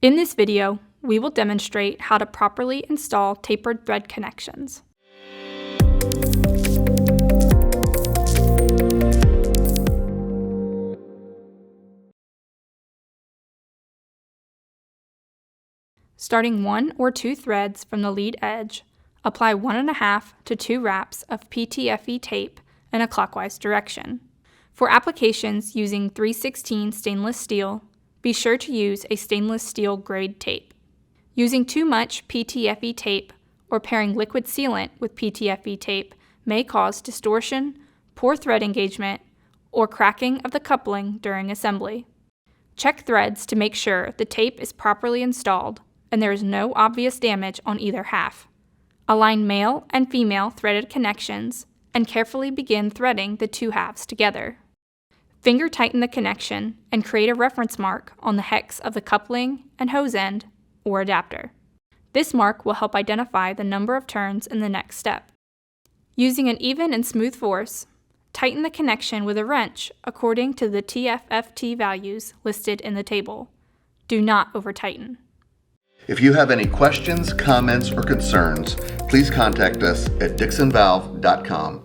In this video, we will demonstrate how to properly install tapered thread connections. Starting 1 or 2 threads from the lead edge, apply 1.5 to 2 wraps of PTFE tape in a clockwise direction. For applications using 3/16 stainless steel, be sure to use a stainless steel grade tape. Using too much PTFE tape or pairing liquid sealant with PTFE tape may cause distortion, poor thread engagement, or cracking of the coupling during assembly. Check threads to make sure the tape is properly installed and there is no obvious damage on either half. Align male and female threaded connections and carefully begin threading the two halves together. Finger tighten the connection and create a reference mark on the hex of the coupling and hose end or adapter. This mark will help identify the number of turns in the next step. Using an even and smooth force, tighten the connection with a wrench according to the TFFT values listed in the table. Do not over-tighten. If you have any questions, comments, or concerns, please contact us at dixonvalve.com.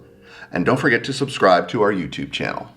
And don't forget to subscribe to our YouTube channel.